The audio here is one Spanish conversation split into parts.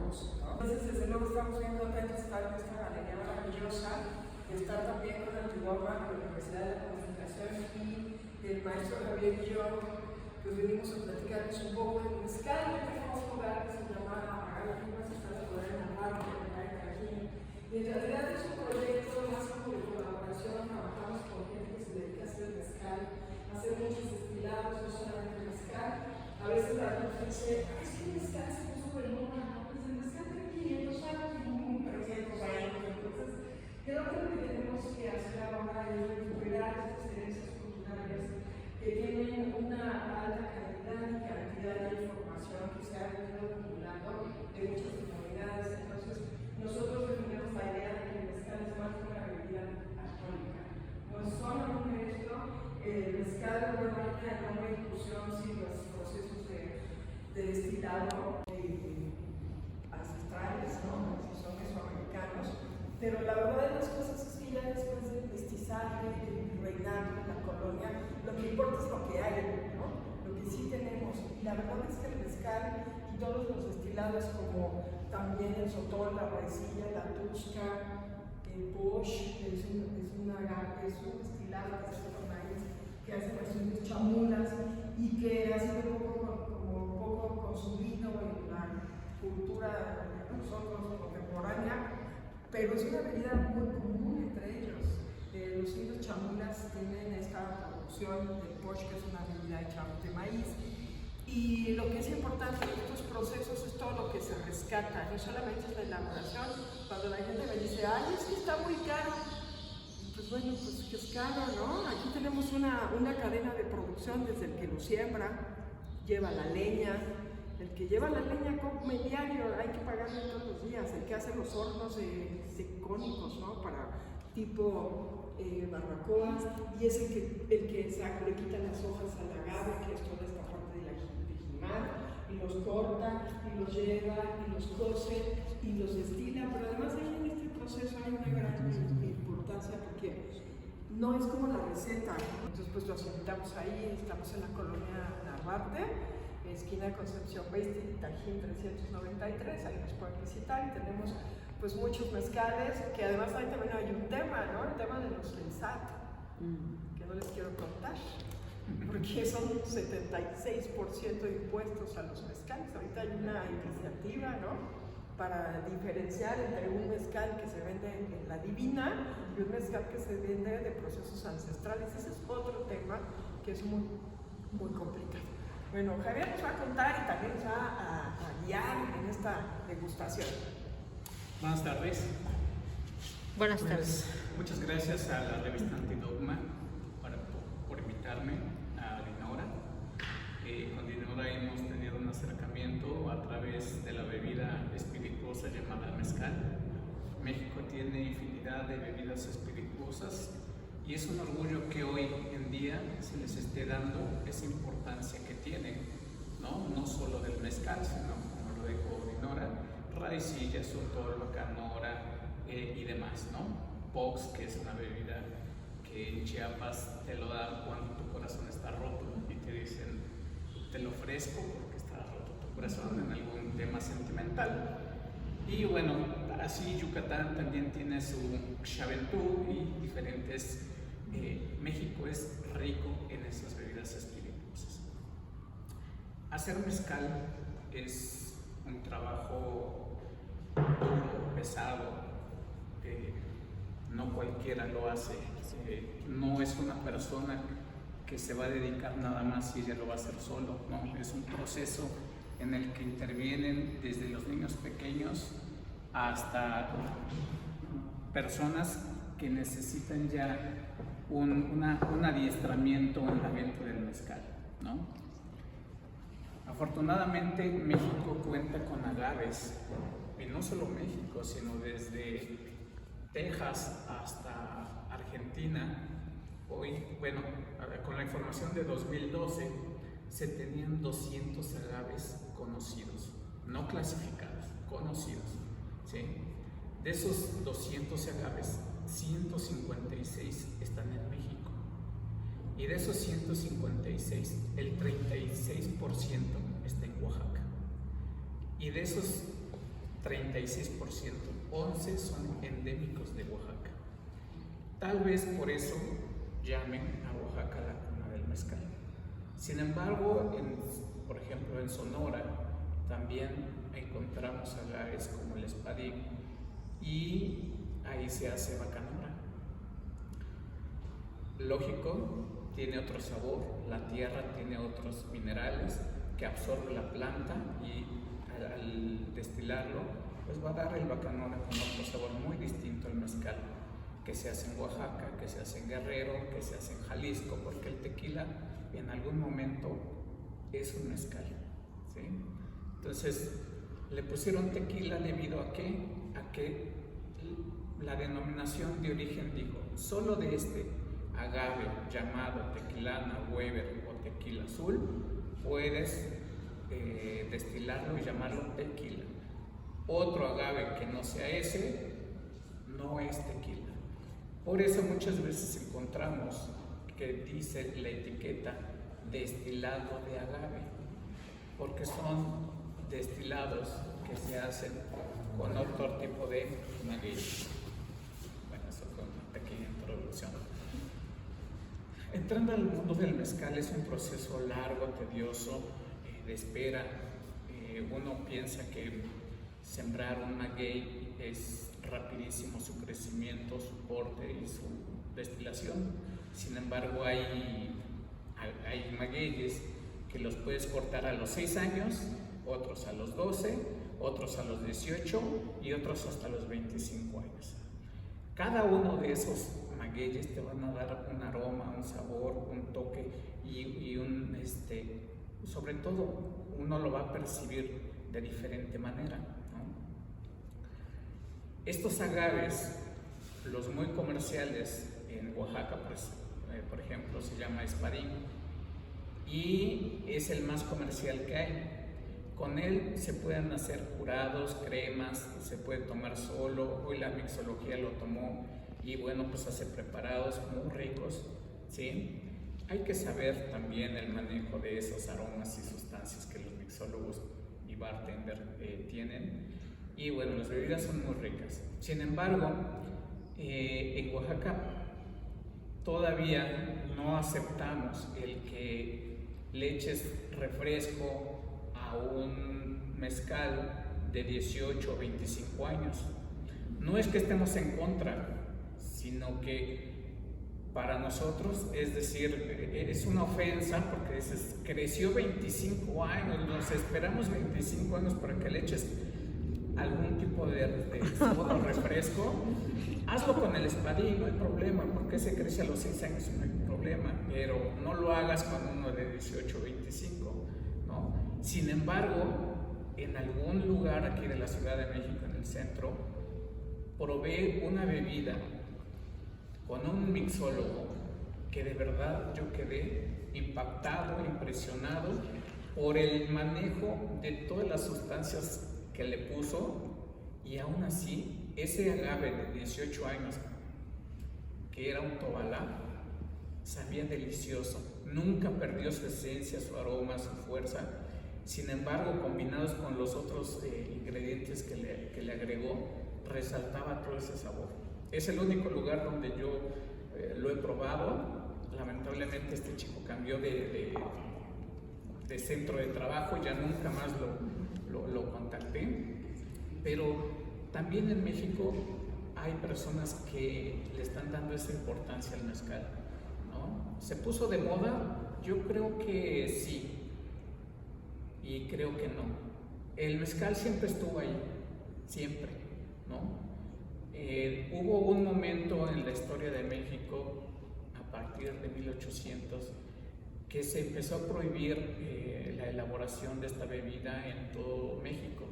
concurso, ¿no? Entonces, desde luego estamos viendo atentos estar en esta galería maravillosa, estar también con el Chihuahua, con la Universidad de la Comunicación y el maestro Javier y yo, pues venimos a platicarles un poco del mezcal. Hoy tenemos un lugar que se llama Apagar las Rimas, está de poder en Navarro, en la Cajín. Y en realidad es un proyecto más como de colaboración, trabajamos con gente que se dedica a hacer mezcal, a hacer muchos destilados, no solamente mezcal. A veces la gente dice, es que el mezcal se puso de moda, ¿no? Pues el mezcal tiene 500 años y un 300 años, entonces creo que lo que tenemos que hacer ahora es recuperar estas herencias culturales que tienen una alta calidad y cantidad de información que se ha venido acumulando de muchas comunidades. Entonces, nosotros defendemos la idea de que el mezcal es más que una bebida alcohólica. No es solamente esto, el mezcal no hay una enorme inclusión sin los procesos de destilado ancestrales, ¿no? Que son mesoamericanos. Pero la verdad de las cosas es que ya después del mestizaje, del reinado en la colonia, lo que importa es lo que hay, ¿no? Lo que sí tenemos. Y la verdad es que el mezcal y todos los destilados como también el sotol, la raicilla, la tusca, el bosch, que es un agave, es un destilado que se hace con maíz, que hace las chamulas y que ha sido como poco consumido en la cultura de nosotros contemporánea. Pero es una bebida muy común entre ellos. Los indios chamulas tienen esta producción del posh, que es una bebida hecha de maíz. Y lo que es importante en estos procesos es todo lo que se rescata, no solamente es la elaboración. Cuando la gente me dice, ay, es que está muy caro, pues bueno, pues que es caro, ¿no? Aquí tenemos una cadena de producción desde el que lo siembra, lleva la leña. El que lleva la leña come diario, hay que pagarle todos los días. El que hace los hornos cónicos, ¿no? Para tipo barbacoa, y es el que le quita las hojas al agave, que es toda esta parte de jimar, y los corta, y los lleva, y los cose, y los destila. Pero además ahí en este proceso hay una gran importancia porque no es como la receta, ¿no? Entonces pues los invitamos ahí, estamos en la colonia Narvarte, esquina Concepción 20, Tajín 393, ahí nos pueden visitar y tenemos pues muchos mezcales, que además ahí también hay un tema, ¿no? El tema de los SAT, que no les quiero contar, porque son 76% de impuestos a los mezcales. Ahorita hay una iniciativa, ¿no?, para diferenciar entre un mezcal que se vende en la Divina y un mezcal que se vende de procesos ancestrales. Ese es otro tema que es muy, muy complicado. Bueno, Javier nos va a contar y también nos va a guiar en esta degustación. Buenas tardes. Buenas tardes. Muchas gracias a la revista Antidogma por invitarme a Dinora. Con Dinora hemos tenido un acercamiento a través de la bebida espirituosa llamada mezcal. México tiene infinidad de bebidas espirituosas y es un orgullo que hoy en día se les esté dando esa importancia que tienen, no solo del mezcal, sino, como lo dijo Dinora, raicilla, sotol, bacanora y demás, ¿no? Pox, que es una bebida que en Chiapas te lo dan cuando tu corazón está roto y te dicen, te lo ofrezco porque está roto tu corazón en algún tema sentimental. Y bueno, así Yucatán también tiene su xaventú y diferentes. México es rico en esas bebidas espirituosas. Hacer mezcal es un trabajo duro, pesado, no cualquiera lo hace, no es una persona que se va a dedicar nada más y ella lo va a hacer solo, no, es un proceso en el que intervienen desde los niños pequeños hasta personas que necesitan ya un adiestramiento en la venta del mezcal, ¿no? Afortunadamente México cuenta con agaves, y no solo México, sino desde Texas hasta Argentina. Hoy, bueno, con la información de 2012, se tenían 200 agaves conocidos, no clasificados, conocidos, ¿sí? De esos 200 agaves, 156 están en México. Y de esos 156, el 36% está en Oaxaca. Y de esos 36%, 11 son endémicos de Oaxaca. Tal vez por eso llamen a Oaxaca la cuna del mezcal. Sin embargo, por ejemplo, en Sonora también encontramos agaves como el espadín y ahí se hace bacanora. Lógico, tiene otro sabor, la tierra tiene otros minerales que absorbe la planta y al destilarlo, pues va a dar el bacanora con otro sabor muy distinto al mezcal que se hace en Oaxaca, que se hace en Guerrero, que se hace en Jalisco, porque el tequila en algún momento es un mezcal, ¿sí? Entonces, le pusieron tequila debido a que la denominación de origen dijo, solo de este agave llamado tequilana, Weber o tequila azul, puedes destilarlo y llamarlo tequila. Otro agave que no sea ese, no es tequila. Por eso muchas veces encontramos que dice la etiqueta destilado de agave, porque son destilados que se hacen con otro tipo de maguey. Bueno, eso fue una pequeña introducción. Entrando al mundo del mezcal es un proceso largo, tedioso, de espera. Uno piensa que sembrar un maguey es rapidísimo su crecimiento, su porte y su destilación. Sin embargo, hay magueyes que los puedes cortar a los 6 años, otros a los 12, otros a los 18 y otros hasta los 25 años. Cada uno de esos magueyes te van a dar un aroma, un sabor, un toque y sobre todo uno lo va a percibir de diferente manera, ¿no? Estos agaves, los muy comerciales en Oaxaca, pues, por ejemplo, se llama espadín y es el más comercial que hay. Con él se pueden hacer curados, cremas, se puede tomar solo. Hoy la mixología lo tomó y bueno, pues hace preparados muy ricos, ¿sí? Hay que saber también el manejo de esos aromas y sustancias que los mixólogos y bartender tienen. Y bueno, las bebidas son muy ricas. Sin embargo, en Oaxaca todavía no aceptamos el que le eches refresco a un mezcal de 18 o 25 años. No es que estemos en contra, sino que para nosotros, es decir, es una ofensa porque dices, creció 25 años, nos esperamos 25 años para que le eches algún tipo de soda o refresco. Hazlo con el espadín, no hay problema, porque ese crece a los 6 años, no hay problema, pero no lo hagas con uno de 18 o 25, ¿no? Sin embargo, en algún lugar aquí de la Ciudad de México, en el centro, probé una bebida con un mixólogo que de verdad yo quedé impactado, impresionado por el manejo de todas las sustancias que le puso, y aún así ese agave de 18 años que era un tobalá sabía delicioso, nunca perdió su esencia, su aroma, su fuerza. Sin embargo, combinados con los otros ingredientes que le agregó, resaltaba todo ese sabor. Es el único lugar donde yo lo he probado. Lamentablemente este chico cambió de centro de trabajo, ya nunca más lo contacté. Pero también en México hay personas que le están dando esa importancia al mezcal, ¿no? ¿Se puso de moda? Yo creo que sí, y creo que no. El mezcal siempre estuvo ahí, siempre, ¿no? Hubo un momento en la historia de México, a partir de 1800, que se empezó a prohibir la elaboración de esta bebida en todo México,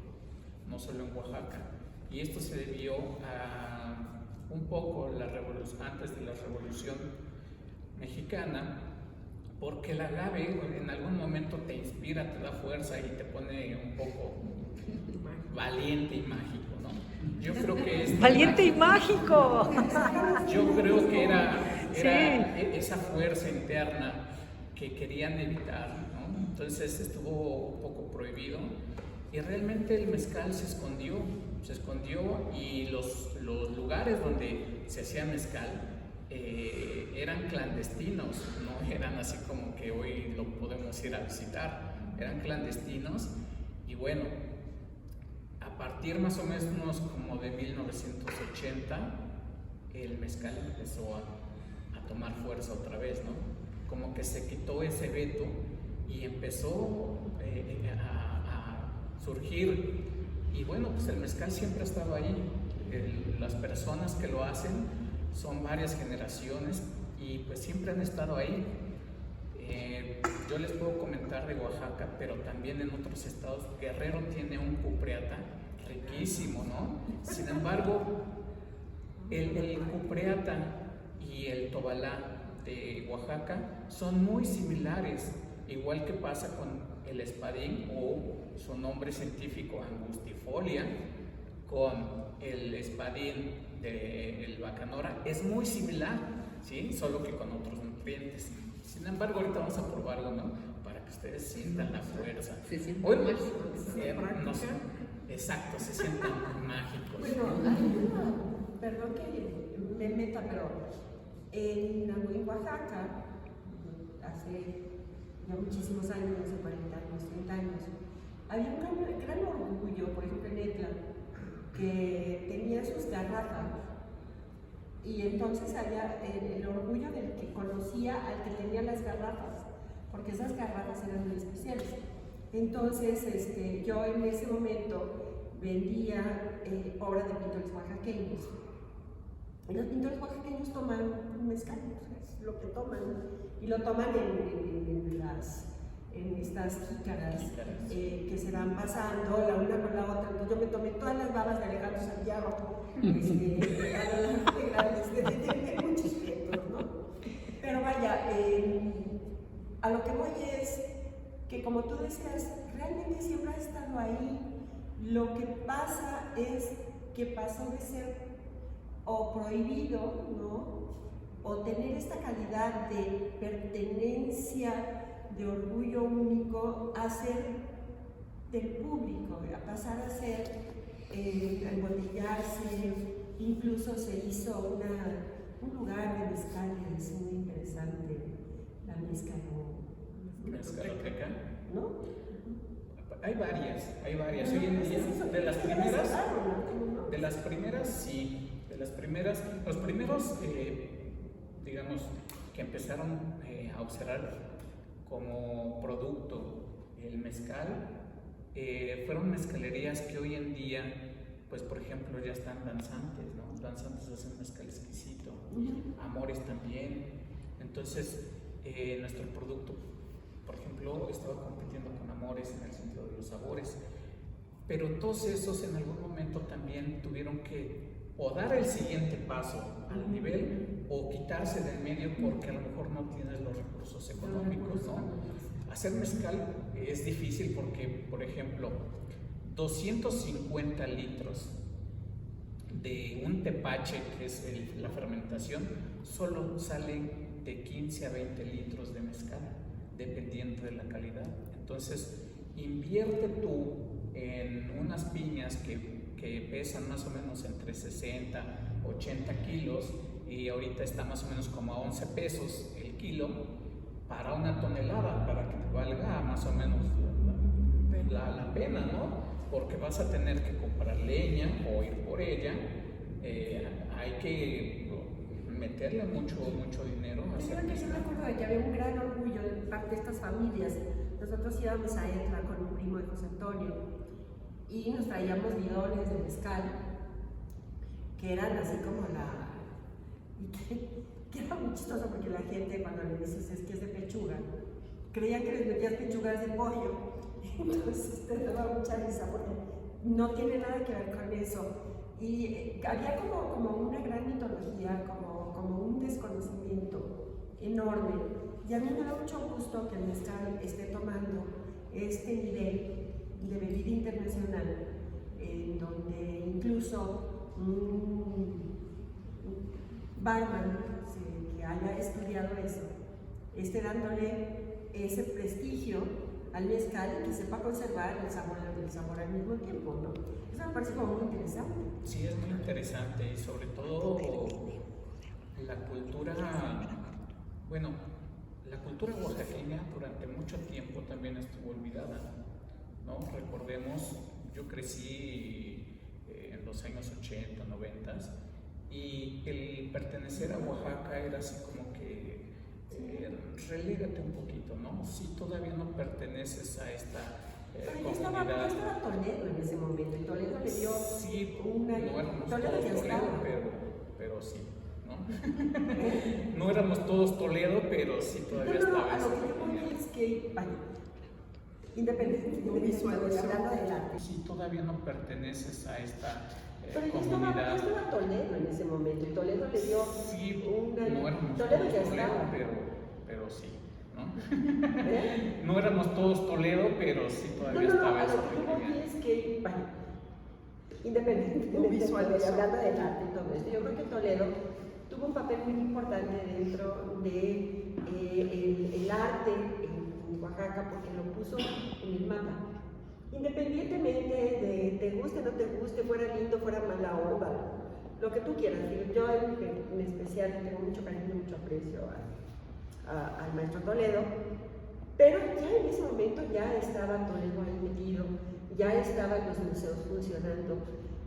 no solo en Oaxaca. Y esto se debió a un poco antes de la Revolución Mexicana, porque el agave en algún momento te inspira, te da fuerza y te pone un poco valiente y mágico, ¿no? Yo creo que ¡valiente y mágico! Yo creo que era Sí. esa fuerza interna que querían evitar, ¿no? Entonces estuvo un poco prohibido. y realmente el mezcal se escondió y los lugares donde se hacía mezcal eran clandestinos, no eran así como que hoy lo podemos ir a visitar, eran clandestinos. Y bueno, a partir más o menos como de 1980, el mezcal empezó a tomar fuerza otra vez, ¿no? Como que se quitó ese veto y empezó a surgir. Y bueno, pues el mezcal siempre ha estado ahí. Las personas que lo hacen son varias generaciones y pues siempre han estado ahí. Yo les puedo comentar de Oaxaca, pero también en otros estados. Guerrero tiene un cupreata riquísimo, ¿no? Sin embargo, el cupreata y el tobalá de Oaxaca son muy similares, igual que pasa con el espadín o su nombre científico angustifolia, con el espadín del bacanora, es muy similar, ¿sí? Solo que con otros nutrientes. Sin embargo, ahorita vamos a probarlo, ¿no? Para que ustedes sientan la fuerza. Se sienten Hoy, mágicos. no sé, exacto, se sienten mágicos. Bueno, hay una, perdón que me meta, pero en Oaxaca, hace ya muchísimos años, no sé, 40 años, 30 años, había un gran orgullo, por ejemplo en Etla, que tenía sus garrafas, y entonces había el orgullo del que conocía al que tenía las garrafas, porque esas garrafas eran muy especiales. Entonces yo en ese momento vendía obras de pintores oaxaqueños. Y los pintores oaxaqueños toman mezcal, es lo que toman, y lo toman en estas jícaras que se van pasando la una con la otra. Entonces yo me tomé todas las babas de Alejandro Santiago, de muchos efectos, ¿no? Pero vaya, a lo que voy es que, como tú decías, realmente siempre ha estado ahí. Lo que pasa es que pasó de ser o prohibido, ¿no? O tener esta calidad de pertenencia, de orgullo único, a ser del público, a pasar a ser, a embotellarse. Incluso se hizo un lugar de mezcales muy interesante, la Mezcaloteca, ¿no? Hay varias. Hoy en día, de las primeras, sí. Los primeros, digamos, que empezaron a observar como producto el mezcal, fueron mezcalerías que hoy en día, pues por ejemplo, ya están danzantes, ¿no? Danzantes hacen mezcal exquisito, Amores también. Entonces, nuestro producto, por ejemplo, estaba compitiendo con Amores en el sentido de los sabores, pero todos esos en algún momento también tuvieron que o dar el siguiente paso al nivel o quitarse del medio porque a lo mejor no tienes los recursos económicos, ¿no? Hacer mezcal es difícil porque, por ejemplo, 250 litros de un tepache, que es la fermentación, solo salen de 15 a 20 litros de mezcal, dependiendo de la calidad. Entonces, invierte tú en unas piñas que pesan más o menos entre 60 a 80 kilos y ahorita está más o menos como a 11 pesos el kilo para una tonelada, para que te valga más o menos la pena, ¿no? Porque vas a tener que comprar leña o ir por ella, hay que meterle mucho dinero. Yo me acuerdo de que había un gran orgullo de parte de estas familias. Nosotros íbamos a Etla con un primo de José Antonio y nos traíamos bidones de mezcal que eran así como que era muy chistoso porque la gente, cuando le dices es que es de pechuga, creían que les metías pechugas de pollo, entonces te daba mucha risa porque no tiene nada que ver con eso. Y había como una gran mitología, como un desconocimiento enorme. Y a mí me da mucho gusto que el mezcal esté tomando este nivel de bebida internacional, en donde incluso un barman que haya estudiado eso, esté dándole ese prestigio al mezcal y que sepa conservar el sabor al mismo tiempo, ¿no? Eso me parece como muy interesante. Sí, es muy interesante y sobre todo la cultura, bueno, la cultura oaxaqueña durante mucho tiempo también estuvo olvidada, ¿no? Recordemos, yo crecí en los años 80, 90 y el pertenecer a Oaxaca era así como que relégate un poquito, ¿no? Si todavía no perteneces a esta Pero ya estaba Toledo en ese momento, y Toledo le dio sí, una... no éramos Toledo todos ya Toledo, estaba. pero sí, ¿no? No éramos todos Toledo, pero sí todavía No, estaba a esa lo que yo pequeña- voy es que, vaya, independientemente No visualizo hablando del arte. Si todavía no perteneces a esta Pero ya comunidad, estaba Toledo en ese momento, y Toledo le dio sí, una... no éramos Toledo todos ya Toledo, estaba. pero sí, ¿no? ¿Eh? No éramos todos Toledo, pero sí todavía estaba a esa lo que yo voy pequeña. es que, vaya, independientemente hablando del arte y todo esto, yo creo que Toledo tuvo un papel muy importante dentro de el arte en Oaxaca, porque lo puso en el mapa. Independientemente de te guste o no te guste, fuera lindo, fuera mala onda, lo que tú quieras. Yo en especial tengo mucho cariño, mucho aprecio al maestro Toledo, pero ya en ese momento ya estaba Toledo ahí metido, ya estaban los museos funcionando,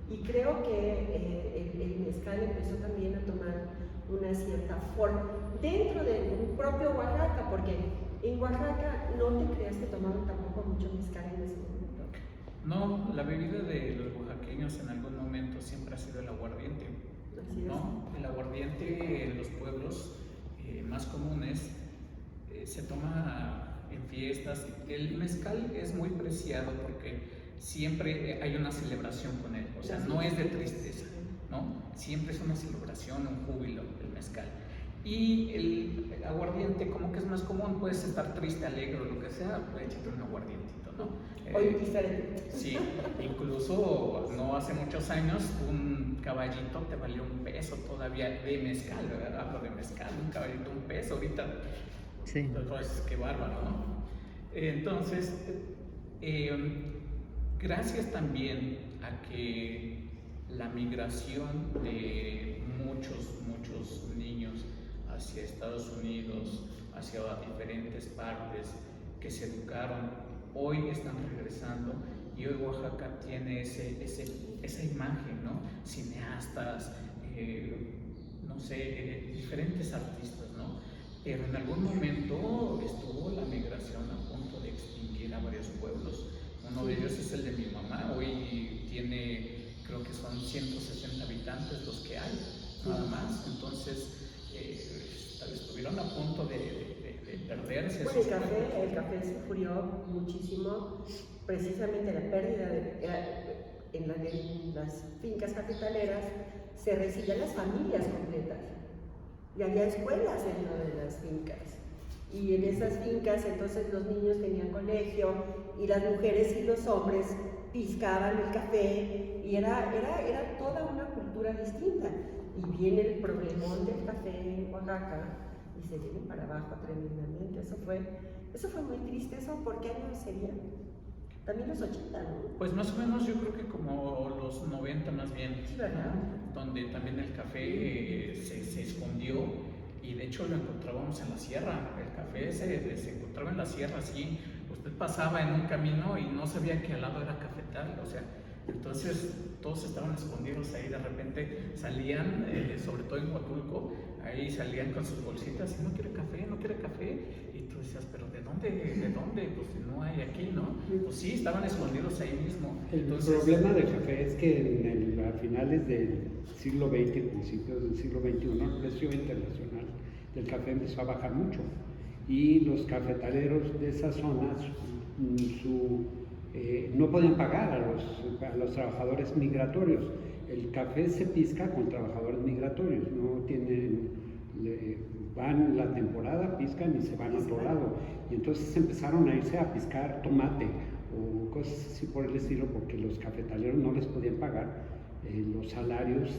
y creo que el mezcal empezó también a tomar una cierta forma dentro del propio Oaxaca, porque en Oaxaca no te creas que tomaban tampoco mucho mezcal en ese momento. No, la bebida de los oaxaqueños en algún momento siempre ha sido el aguardiente, Así es. ¿no? El aguardiente en los pueblos más comunes se toma en fiestas. El mezcal es muy preciado porque siempre hay una celebración con él, o sea, no es de tristeza, ¿no? Siempre es una celebración, un júbilo el mezcal. Y el aguardiente como que es más común, puedes estar triste, alegre o lo que sea, puedes echarte un aguardientito, ¿no? O indiferente. Sí, incluso no hace muchos años un caballito te valía $1 todavía de mezcal, ¿verdad? Hablo de mezcal, un caballito $1, ahorita, Sí. entonces qué bárbaro, ¿no? Entonces, gracias también a que la migración de muchos niños hacia Estados Unidos, hacia diferentes partes que se educaron, hoy están regresando y hoy Oaxaca tiene esa imagen, ¿no? Cineastas, no sé, diferentes artistas, ¿no? Pero en algún momento estuvo la migración a punto de extinguir a varios pueblos. Uno de ellos es el de mi mamá, hoy tiene, creo que son 160 habitantes los que hay, nada más. Entonces, estuvieron a punto de perderse. Bueno, el café sufrió muchísimo, precisamente la pérdida en las fincas cafetaleras, se recibían las familias completas y había escuelas dentro de las fincas, y en esas fincas entonces los niños tenían colegio y las mujeres y los hombres piscaban el café, y era toda una cultura distinta. Y viene el problemón del café en Oaxaca y se viene para abajo tremendamente. Eso fue muy triste. ¿Eso por qué años sería? También los 80, ¿no? Pues más o menos yo creo que como los 90 más bien, Sí, ¿verdad? donde también el café se escondió, y de hecho lo encontrábamos en la sierra. El café se encontraba en la sierra, sí. Usted pasaba en un camino y no sabía que al lado era cafetal, o sea, entonces todos estaban escondidos ahí. De repente salían, sobre todo en Huatulco, ahí salían con sus bolsitas y no quiere café, y tú decías, pero ¿de dónde? Pues no hay aquí, ¿no? Pues sí, estaban escondidos ahí mismo. El problema del café es que a finales del siglo XX y principios del siglo XXI el precio internacional del café empezó a bajar mucho, y los cafetaleros de esas zonas no podían pagar a los trabajadores migratorios. El café se pisca con trabajadores migratorios, no tienen, van la temporada, piscan y se van a otro lado. Y entonces empezaron a irse a piscar tomate o cosas así por el estilo, porque los cafetaleros no les podían pagar los salarios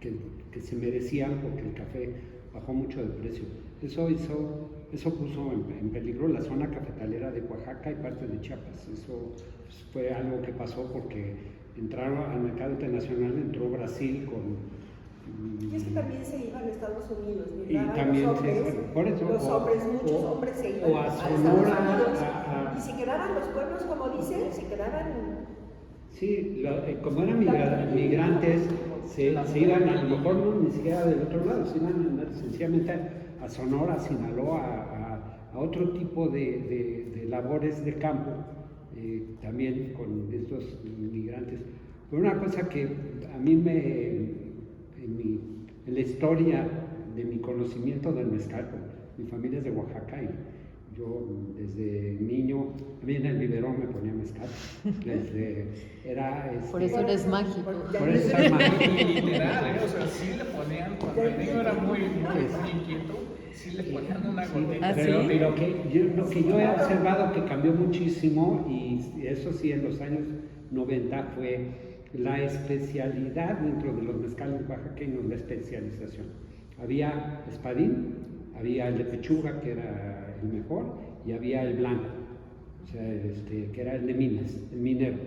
que se merecían, porque el café bajó mucho de precio. Eso hizo eso puso en peligro la zona cafetalera de Oaxaca y parte de Chiapas. Eso pues, fue algo que pasó porque entraron al mercado internacional, entró Brasil con... Y es que también se iban a Estados Unidos, Y ¿verdad? también los hombres, por eso, los hombres, muchos hombres se iban o a Estados Sonora, Unidos. Y se quedaban los pueblos, como dicen, se quedaban. Sí, como eran migrantes, se iban a lo mejor no ni siquiera del otro lado, se iban sencillamente a Sonora, a Sinaloa, a otro tipo de labores de campo, también con estos migrantes. Pero una cosa que a mí en la historia de mi conocimiento del mezcal, mi familia es de Oaxaca y yo desde niño, a mí en el biberón me ponía mezcal. Por eso eres mágico. Por eso soy mágico. Literal, o sea, sí le ponían, cuando el niño era muy inquieto, sí le ponían una gotita. Pero ¿sí? lo que yo he observado que cambió muchísimo, y eso sí en los años 90, fue la especialidad dentro de los mezcales oaxaqueños, la especialización. Había espadín, había el de pechuga, que era el mejor, y había el blanco, o sea, que era el de minas, el minero.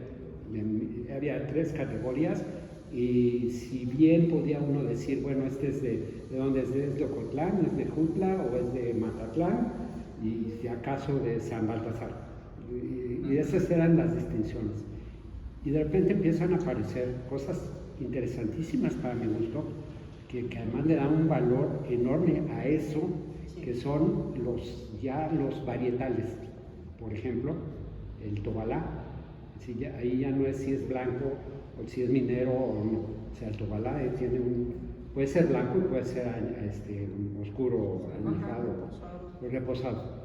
Había 3 categorías, y si bien podía uno decir, bueno, este es de dónde es de Ocotlán, es de Jutla o es de Matatlán, y si acaso de San Baltasar. Y esas eran las distinciones. Y de repente empiezan a aparecer cosas interesantísimas para mi gusto, que además le dan un valor enorme a eso, que son los varietales. Por ejemplo, el Tobalá, ahí ya no es si es blanco o si es minero o no. O sea, el Tobalá puede ser blanco y puede ser oscuro, añejado o reposado.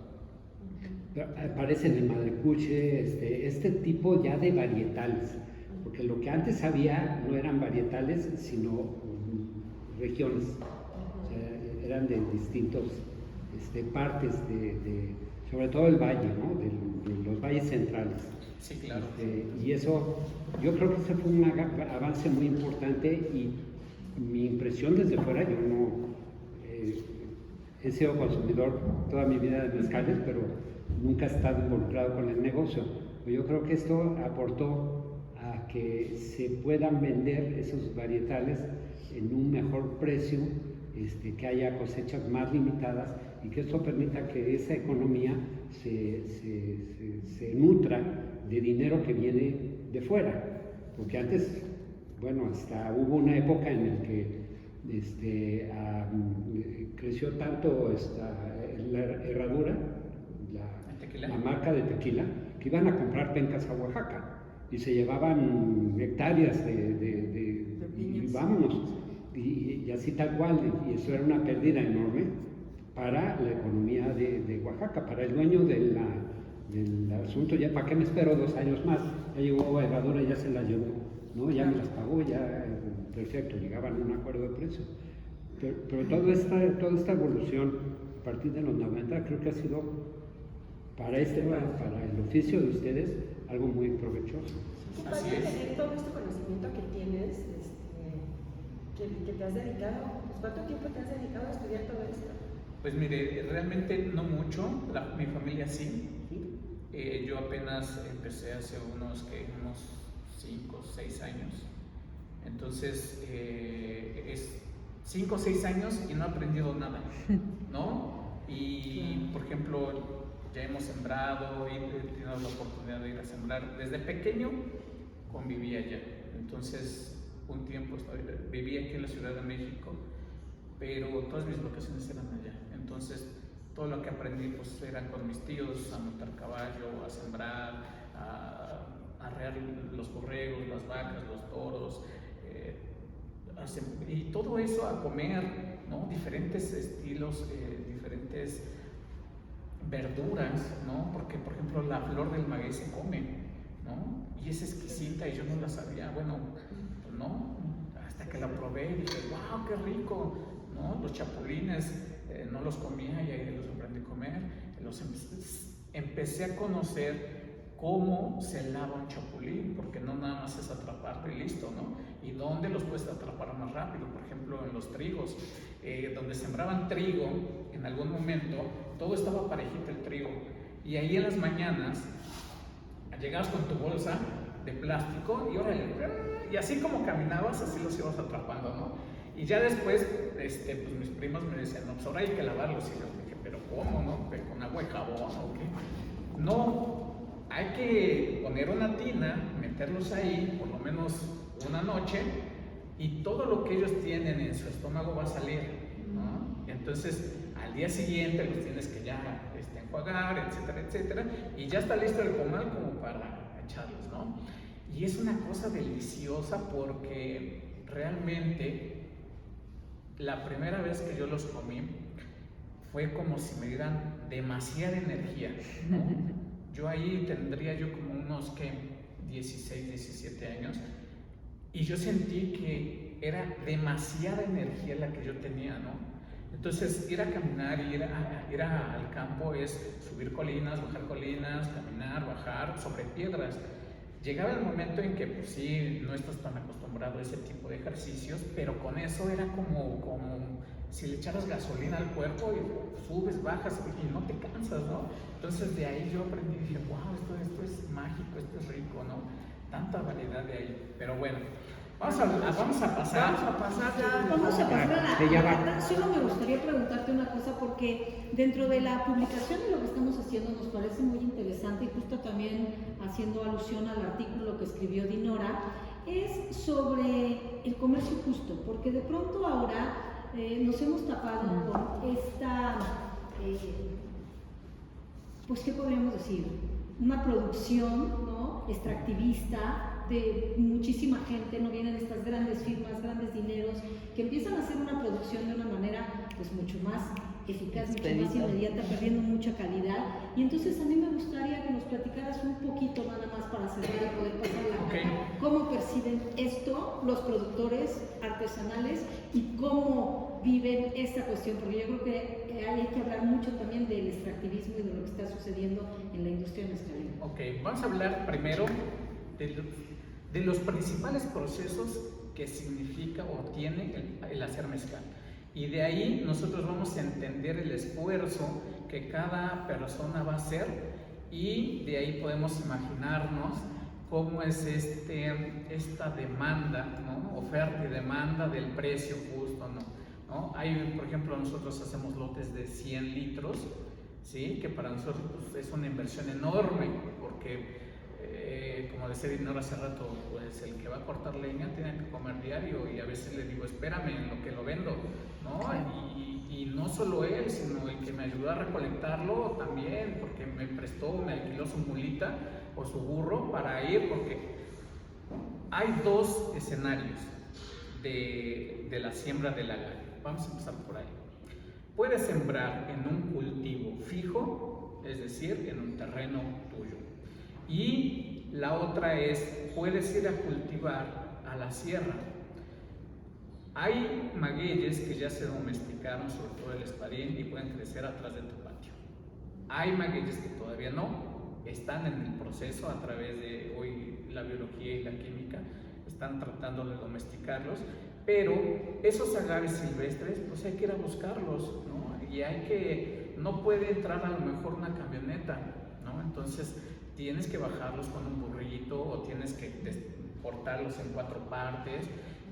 Pero aparece en el Madrecuche este tipo ya de varietales, porque lo que antes había no eran varietales, sino regiones. O sea, eran de distintos partes sobre todo el valle, ¿no? de los valles centrales. Sí, claro. Y eso, yo creo que ese fue un avance muy importante, y mi impresión desde fuera, yo no he sido consumidor toda mi vida de mezcales, pero nunca he estado involucrado con el negocio. Pero yo creo que esto aportó a que se puedan vender esos varietales en un mejor precio, que haya cosechas más limitadas, y que esto permita que esa economía se nutra de dinero que viene de fuera. Porque antes, bueno, hasta hubo una época en la que creció tanto la herradura, la marca de tequila, que iban a comprar pencas a Oaxaca y se llevaban hectáreas y vámonos, y así tal cual, y eso era una pérdida enorme para la economía de Oaxaca, para el dueño del asunto. Ya, ¿para qué me espero 2 años más? Ya llegó herradura y ya se la llevó, ¿no? Ya me las pagó, ya perfecto, llegaban a un acuerdo de precio. Pero toda esta evolución a partir de los 90 creo que ha sido para el oficio de ustedes algo muy provechoso. Así es. Tener todo este conocimiento que tienes, que te has dedicado, pues, ¿cuánto tiempo te has dedicado a estudiar todo esto? Pues mire, realmente no mucho, mi familia sí. Yo apenas empecé hace unos 5 o 6 años. Entonces, es 5 o 6 años y no he aprendido nada, ¿no? Y, por ejemplo, ya hemos sembrado, he tenido la oportunidad de ir a sembrar. Desde pequeño convivía allá. Entonces, un tiempo viví aquí en la Ciudad de México, pero todas mis vacaciones eran allá. Entonces, todo lo que aprendí pues era con mis tíos, a montar caballo, a sembrar, a arrear los borregos, las vacas, los toros, y todo eso, a comer, ¿no? Diferentes estilos, diferentes verduras, ¿no? Porque, por ejemplo, la flor del maguey se come, ¿no? Y es exquisita y yo no la sabía, bueno, ¿no? Hasta que la probé y dije, wow, qué rico, ¿no? Los chapulines no los comía y ahí los aprendí a comer. Empecé a conocer cómo se lava un chapulín, porque no nada más es atraparlo y listo, ¿no? Y dónde los puedes atrapar más rápido, por ejemplo, en los trigos, donde sembraban trigo, en algún momento, todo estaba parejito el trigo, y ahí en las mañanas, llegabas con tu bolsa de plástico, y órale, y así como caminabas, así los ibas atrapando, ¿no? Y ya después, pues mis primos me decían, no, pues ahora hay que lavarlos, y yo dije, pero ¿cómo, no? ¿Con agua y jabón o qué? No, hay que poner una tina, meterlos ahí por lo menos una noche y todo lo que ellos tienen en su estómago va a salir, ¿no? Entonces al día siguiente los tienes que ya enjuagar, etcétera, etcétera, y ya está listo el comal como para echarlos, ¿no? Y es una cosa deliciosa porque realmente la primera vez que yo los comí fue como si me dieran demasiada energía, ¿no? Yo ahí tendría yo como unos, ¿qué? 16, 17 años, y yo sentí que era demasiada energía la que yo tenía, ¿no? Entonces, ir a caminar, ir al campo es subir colinas, bajar colinas, caminar, bajar sobre piedras. Llegaba el momento en que, pues sí, no estás tan acostumbrado a ese tipo de ejercicios, pero con eso era como si le echaras gasolina al cuerpo y subes, bajas y no te cansas, ¿no? Entonces de ahí yo aprendí y dije, wow, esto es mágico, esto es rico, ¿no? Tanta variedad de ahí. Pero bueno, vamos a pasar a la carta. Solo me gustaría preguntarte una cosa, porque dentro de la publicación de lo que estamos haciendo nos parece muy interesante, y justo también haciendo alusión al artículo que escribió Dinora, es sobre el comercio justo, porque de pronto ahora nos hemos tapado con esta, pues ¿qué podríamos decir? Una producción, ¿no?, extractivista de muchísima gente. No vienen estas grandes firmas, grandes dineros, que empiezan a hacer una producción de una manera pues mucho más eficaz, mucho más inmediata, perdiendo mucha calidad. Y entonces a mí me gustaría que nos platicaras un poquito nada más para cerrar y poder pasar la carta, cómo perciben esto los productores artesanales y cómo viven esta cuestión, porque yo creo que hay que hablar mucho también del extractivismo y de lo que está sucediendo en la industria mezcalera. Ok, vamos a hablar primero de los principales procesos que significa o tiene el hacer mezcal. Y de ahí nosotros vamos a entender el esfuerzo que cada persona va a hacer, y de ahí podemos imaginarnos cómo es esta demanda, ¿no? Oferta y demanda del precio justo, ¿no? Hay, por ejemplo, nosotros hacemos lotes de 100 litros, ¿sí? Que para nosotros pues, es una inversión enorme, porque como decía Dinora hace rato, pues el que va a cortar leña tiene que comer diario, y a veces le digo, espérame en lo que lo vendo, ¿no? Y no solo él, sino el que me ayudó a recolectarlo también, porque me alquiló su mulita o su burro para ir, porque hay dos escenarios de la siembra del agave. Vamos a empezar por ahí. Puedes sembrar en un cultivo fijo, es decir, en un terreno tuyo. Y la otra es, puedes ir a cultivar a la sierra. Hay magueyes que ya se domesticaron, sobre todo el espadín, y pueden crecer atrás de tu patio. Hay magueyes que todavía no, están en el proceso a través de hoy la biología y la química, están tratando de domesticarlos, pero esos agaves silvestres, pues hay que ir a buscarlos, ¿no? Y no puede entrar a lo mejor una camioneta, ¿no? Entonces tienes que bajarlos con un burrito o tienes que cortarlos en 4 partes.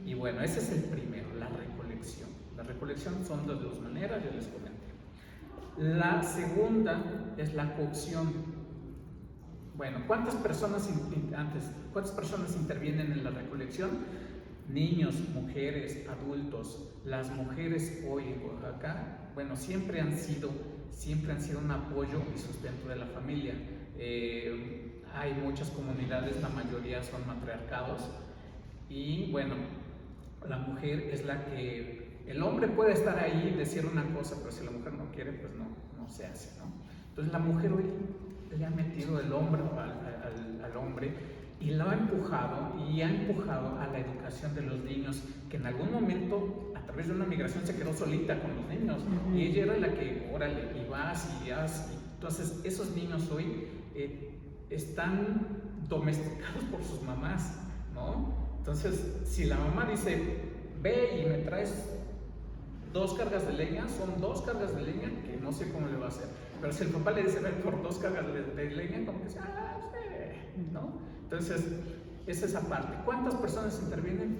Y bueno, ese es el primero, la recolección. La recolección son de 2 maneras, yo les comenté. La segunda es la cocción. Bueno, ¿cuántas personas intervienen en la recolección? Niños, mujeres, adultos. Las mujeres hoy en Oaxaca, bueno, siempre han sido un apoyo y sustento de la familia. Hay muchas comunidades, la mayoría son matriarcados, y bueno, la mujer es la que, el hombre puede estar ahí y decir una cosa, pero si la mujer no quiere, pues no se hace, ¿no? Entonces la mujer hoy le ha metido el hombro al hombre y lo ha empujado a la educación de los niños, que en algún momento, a través de una migración, se quedó solita con los niños, y ella era la que, órale, y vas y haz. Entonces esos niños hoy están domesticados por sus mamás, ¿no? Entonces, si la mamá dice, ve y me traes 2 cargas de leña, son 2 cargas de leña que no sé cómo le va a hacer. Pero si el papá le dice, ven por 2 cargas de leña, como que dice, sí, ¿no? Entonces, es esa parte. ¿Cuántas personas intervienen?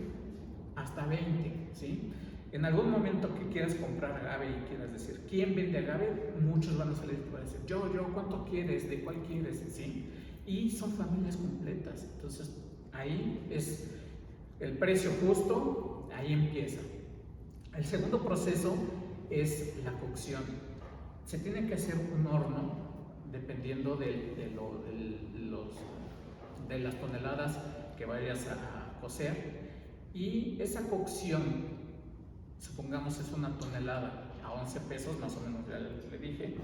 Hasta 20, ¿sí? En algún momento que quieras comprar agave y quieras decir, ¿quién vende agave? Muchos van a salir y van a decir, yo, ¿cuánto quieres? ¿De cuál quieres? ¿Sí? Y son familias completas. Entonces, ahí es el precio justo, ahí empieza. El segundo proceso es la cocción. Se tiene que hacer un horno dependiendo de las toneladas que vayas a cocer, y esa cocción, supongamos es 1 tonelada a 11 pesos, más o menos ya le dije,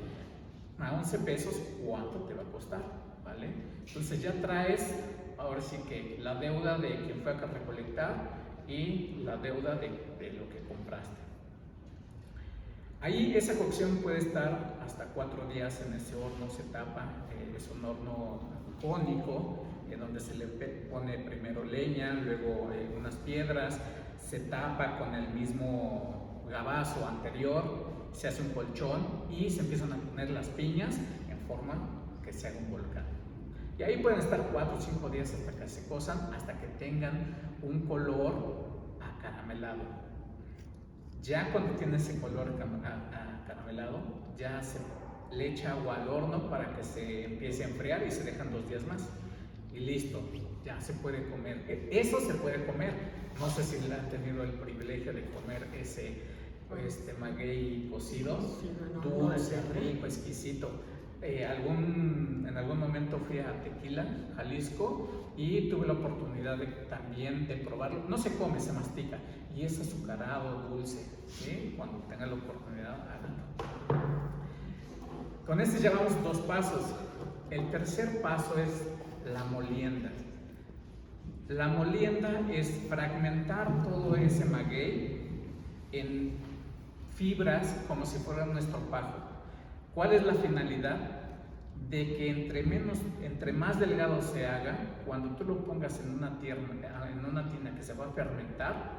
a 11 pesos, ¿cuánto te va a costar? ¿Vale? Entonces ya traes, ahora sí que la deuda de quien fue a recolectar y la deuda de lo que compraste. Ahí esa cocción puede estar hasta 4 días en ese horno, se tapa, es un horno cónico, en donde se le pone primero leña, luego unas piedras, se tapa con el mismo gabazo anterior, se hace un colchón y se empiezan a poner las piñas en forma que se haga un volcán. Y ahí pueden estar 4 o 5 días hasta que se cosan, hasta que tengan un color acaramelado. Ya cuando tiene ese color acaramelado, ya se le echa agua al horno para que se empiece a enfriar y se dejan 2 días más. Y listo, ya se puede comer. Eso se puede comer. No sé si han tenido el privilegio de comer ese maguey cocido, dulce, rico, exquisito. En algún momento fui a Tequila, Jalisco, y tuve la oportunidad también de probarlo. No se come, se mastica, y es azucarado, dulce, ¿sí? Cuando tenga la oportunidad, háganlo. Con este llevamos 2 pasos. El tercer paso es la molienda. La molienda es fragmentar todo ese maguey en fibras como si fuera un estropajo. ¿Cuál es la finalidad? De que entre más delgado se haga, cuando tú lo pongas en una tina que se va a fermentar,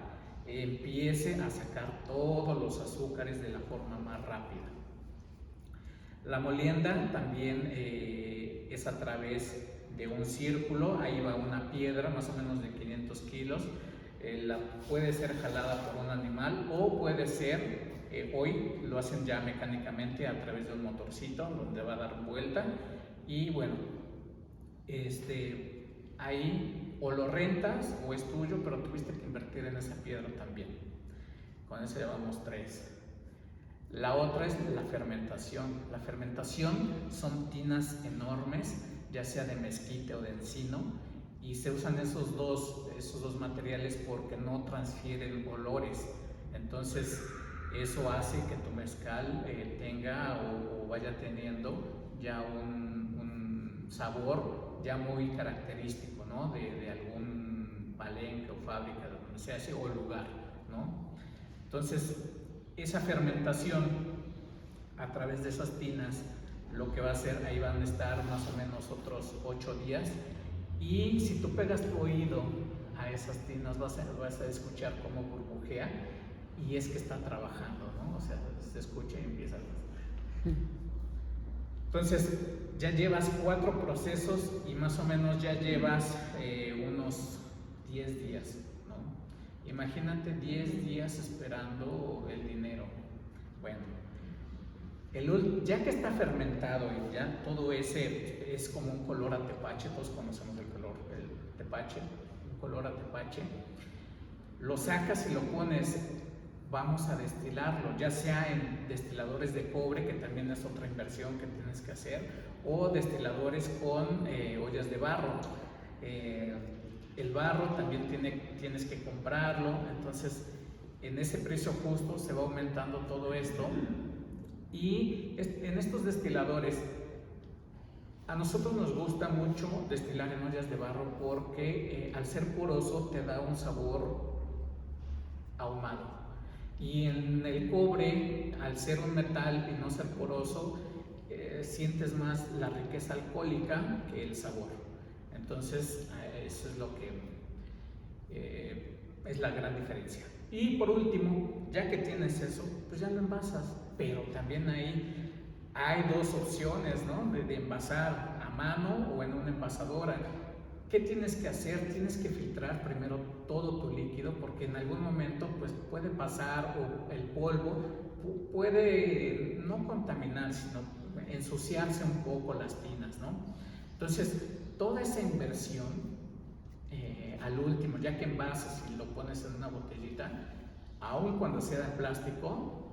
empiece a sacar todos los azúcares de la forma más rápida. La molienda también es a través de un círculo, ahí va una piedra más o menos de 500 kilos, puede ser jalada por un animal o puede ser, hoy lo hacen ya mecánicamente a través de un motorcito donde va a dar vuelta, y bueno, ahí o lo rentas o es tuyo, pero tuviste que invertir en esa piedra también. Con eso llevamos 3. La otra es la fermentación. La fermentación son tinas enormes, ya sea de mezquite o de encino, y se usan esos dos materiales porque no transfieren olores. Entonces eso hace que tu mezcal tenga o vaya teniendo ya un sabor ya muy característico, ¿no? de algún palenque o fábrica de donde se hace, o lugar, ¿no? Entonces esa fermentación a través de esas tinas, lo que va a hacer, ahí van a estar más o menos otros 8 días, y si tú pegas tu oído a esas tinas vas a escuchar cómo burbujea, y es que está trabajando, ¿no? O sea, se escucha y empieza a... Entonces ya llevas 4 procesos y más o menos ya llevas unos 10 días, ¿no? Imagínate 10 días esperando el dinero. Bueno, ya que está fermentado y ya todo ese es como un color a tepache, todos conocemos el tepache, un color a tepache, lo sacas y lo pones, vamos a destilarlo, ya sea en destiladores de cobre, que también es otra inversión que tienes que hacer, o destiladores con ollas de barro. El barro también tienes que comprarlo, entonces en ese precio justo se va aumentando todo esto. Y en estos destiladores, a nosotros nos gusta mucho destilar en ollas de barro porque al ser poroso te da un sabor ahumado. Y en el cobre, al ser un metal y no ser poroso, sientes más la riqueza alcohólica que el sabor. Entonces, eso es lo que es la gran diferencia. Y por último, ya que tienes eso, pues ya lo envasas. Pero también hay dos opciones, ¿no? De envasar a mano o en una envasadora. ¿Qué tienes que hacer? Tienes que filtrar primero todo tu líquido, porque en algún momento pues puede pasar, o el polvo puede no contaminar, sino ensuciarse un poco las tinas, ¿no? Entonces, toda esa inversión al último, ya que envasas y lo pones en una botellita, aun cuando sea de plástico,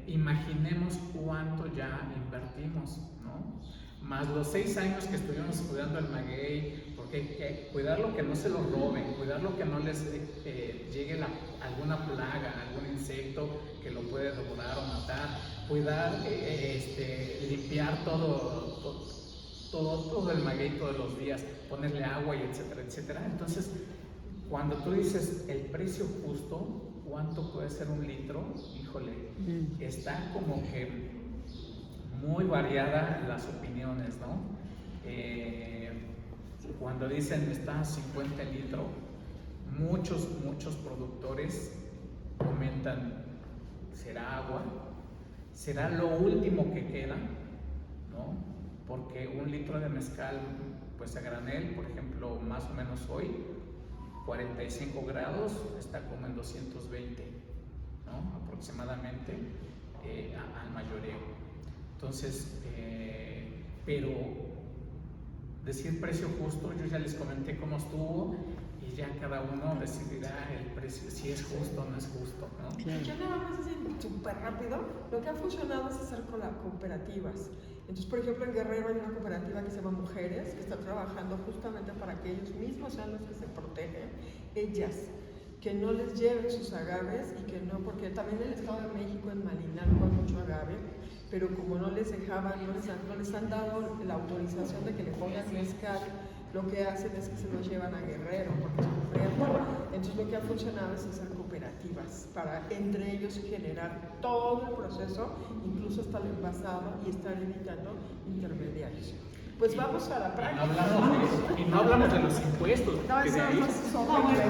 imaginemos cuánto ya invertimos, ¿no? Más los 6 años que estuvimos cuidando el maguey, porque hay que cuidarlo, que no se lo roben, cuidarlo, que no les llegue alguna plaga, algún insecto que lo puede devorar o matar, cuidar, limpiar todo el maguey todos los días, ponerle agua y etcétera, etcétera. Entonces, cuando tú dices el precio justo, ¿cuánto puede ser un litro? Híjole, está como que muy variada las opiniones, ¿no? Cuando dicen está a 50 litros, muchos productores comentan, ¿será agua? ¿Será lo último que queda? ¿No? Porque un litro de mezcal, pues a granel, por ejemplo, más o menos hoy, 45 grados, está como en 220, ¿no? Aproximadamente al mayoreo. Entonces, pero decir precio justo, yo ya les comenté cómo estuvo y ya cada uno decidirá el precio, si es justo o no es justo, ¿no? Yo nada más así súper rápido, lo que ha funcionado es hacer cooperativas. Entonces, por ejemplo, en Guerrero hay una cooperativa que se llama Mujeres, que está trabajando justamente para que ellos mismos sean los que se protegen, ellas, que no les lleven sus agaves y que no, porque también en el Estado de México, en Malinalco, hay mucho agave, pero como no les dejaban, no les han dado la autorización de que le pongan mezcal, lo que hacen es que se los llevan a Guerrero, porque es muy frío. Entonces lo que ha funcionado es hacer cooperativas para entre ellos generar todo el proceso, incluso hasta el envasado, y estar evitando intermediarios. Pues vamos a la práctica. Y no hablamos de los impuestos. No, eso de ahí. no es sobre.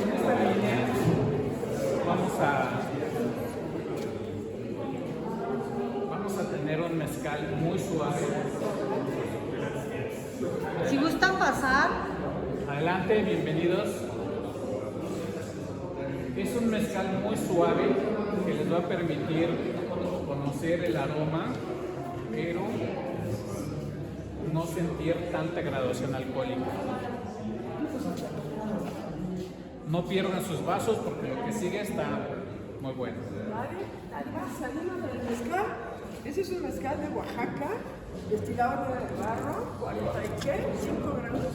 En esta línea vamos a tener un mezcal muy suave. Si gustan pasar. Adelante, bienvenidos. Es un mezcal muy suave que les va a permitir conocer el aroma, pero no sentir tanta graduación alcohólica. No pierdan sus vasos porque lo que sigue está muy bueno. Además, salimos del mezcal. Ese es un mezcal de Oaxaca, destilado de barro, 45 grados.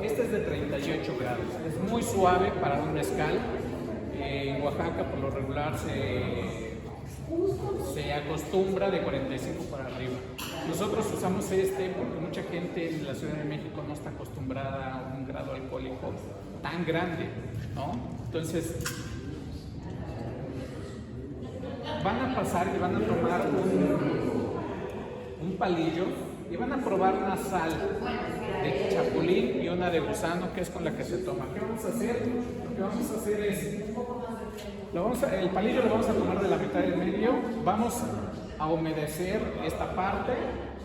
Este es de 38 grados. Es muy suave para un mezcal. En Oaxaca, por lo regular, se acostumbra de 45 para arriba. Nosotros usamos porque mucha gente en la Ciudad de México no está acostumbrada a un grado alcohólico tan grande, ¿no? Entonces, van a pasar y van a tomar un palillo y van a probar una sal de chapulín y una de gusano, que es con la que se toma. ¿Qué vamos a hacer? Lo que vamos a hacer es, el palillo lo vamos a tomar de la mitad del medio, vamos a humedecer esta parte,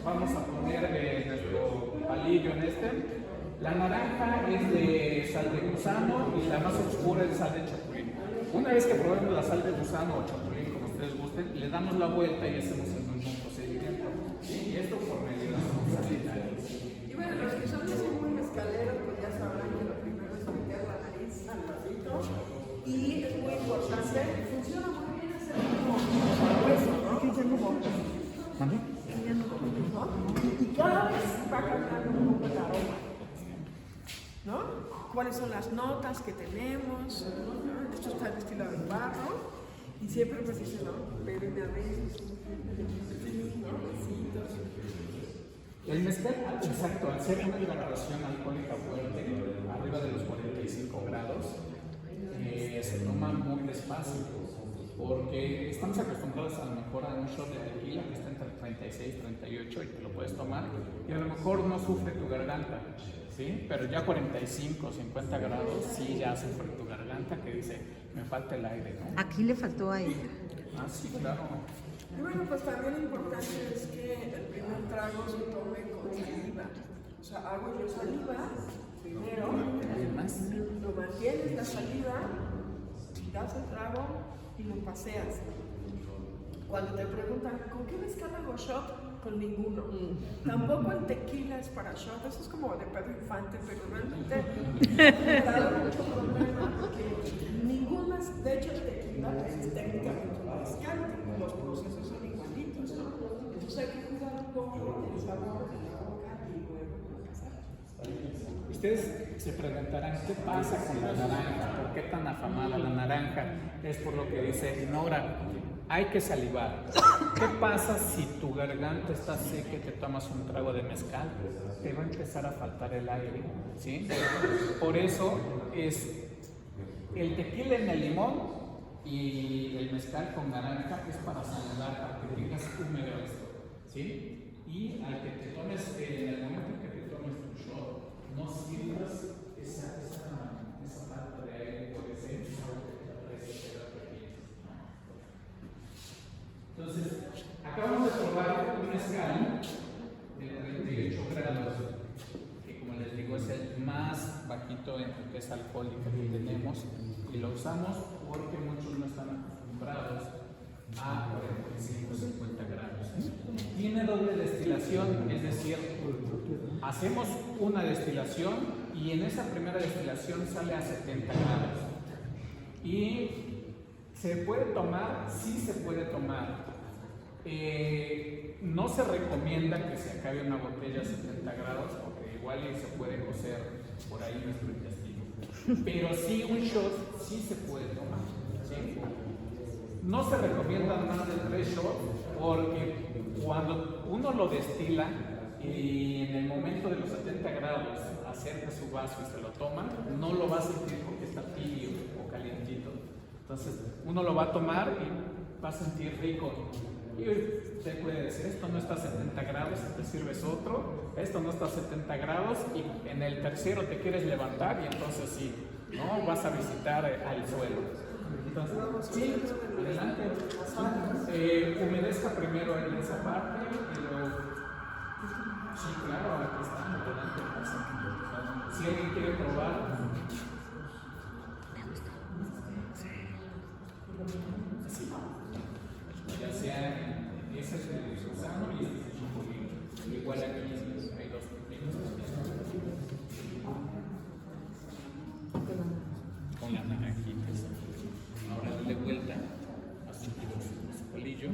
vamos a poner nuestro palillo en este. La naranja es de sal de gusano y la más oscura es de sal de chapulín. Una vez que probemos la sal de gusano o chapulín, como ustedes gusten, le damos la vuelta y hacemos el mismo procedimiento. Y esto por medidas sanitarias. Y bueno, los que son así muy mezcaleros, pues ya sabrán que lo primero es meter la nariz al vasito. Y es muy importante, funciona muy bien hacer como hueso, ¿no? Que ya como. Y cada vez va cambiando un poco el aroma, ¿no? ¿Cuáles son las notas que tenemos? ¿No? Esto está destilado en barro. Y siempre pues dice, ¿no? Pero me arreglo, ¿no? Besitos. El mezcal, exacto, al ser una graduación alcohólica fuerte, arriba de los 45 grados, se toma muy despacio, porque estamos acostumbrados a lo mejor a un shot de tequila que está entre 36 y 38 y te lo puedes tomar y a lo mejor no sufre tu garganta, ¿sí? Pero ya 45, 50 grados sí ya sufre tu garganta, que dice, me falta el aire, ¿no? Aquí le faltó aire. Ah, sí, claro. Y bueno, pues también lo importante es que el primer trago se tome con saliva. O sea, hago yo saliva primero, lo mantienes la saliva, das el trago y lo paseas. Cuando te preguntan, ¿con qué mezcal hago shot? Con ninguno. Tampoco el tequila es para shot, eso es como de Pedro Infante, pero realmente me ha dado mucho problema porque ningún más, de hecho el tequila es técnicamente un mezcal, los procesos son igualitos, ¿no? Entonces hay que cuidar un poco el sabor de la boca y luego pasar. Ustedes se preguntarán qué pasa con la naranja, por qué tan afamada la naranja. Es por lo que dice Nora, hay que salivar. ¿Qué pasa si tu garganta está seca y te tomas un trago de mezcal? Te va a empezar a faltar el aire, ¿sí? Por eso es el tequila en el limón y el mezcal con naranja es para salivar, para que tengas húmedo esto, ¿sí? Y al que te tomes, en el momento en que te tomes tu shot, no sirvas esa falta de aire por ese sabor que te aparece. Entonces, acabamos de probar un mezcal de 38 grados, que como les digo es el más bajito en riqueza alcohólica que tenemos, y lo usamos porque muchos no están acostumbrados a 45-50 grados. Tiene doble destilación, es decir, hacemos una destilación y en esa primera destilación sale a 70 grados. Y se puede tomar, sí se puede tomar. No se recomienda que se acabe una botella a 70 grados porque igual se puede cocer por ahí nuestro intestino. Pero sí, un shot sí se puede tomar, ¿sí? No se recomiendan más de 3 shots porque cuando uno lo destila y en el momento de los 70 grados acerca su vaso y se lo toma, no lo va a sentir porque está tibio o calientito. Entonces uno lo va a tomar y va a sentir rico. Y usted puede decir, esto no está a 70 grados, te sirves otro, esto no está a 70 grados y en el tercero te quieres levantar y entonces sí, ¿no? Vas a visitar al suelo. Entonces, sí, adelante. Humedezca primero en esa parte y luego... Sí, claro, aquí está, adelante. Si alguien quiere probar... Sí. Ya sea, ese es el gusano y este es el chapulín. Igual aquí hay dos pequeños. Con la naranjita. Ahora dale vuelta a su palillo,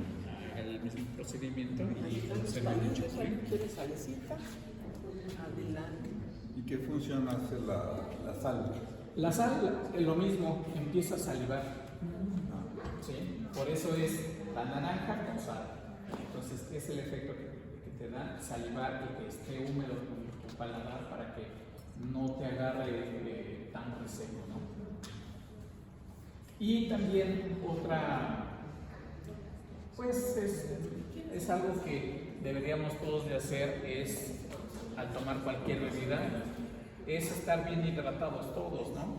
el mismo procedimiento y se va el chapulín. ¿Quieres salecita? Adelante. ¿Y qué función hace la sal? La sal es lo mismo, empieza a salivar. ¿Sí? Por eso es la naranja con sal. Entonces es el efecto que te da salivar y que esté húmedo tu paladar para que no te agarre tan reseco, ¿no? Y también otra, pues es algo que deberíamos todos de hacer es, al tomar cualquier bebida, es estar bien hidratados todos, ¿no?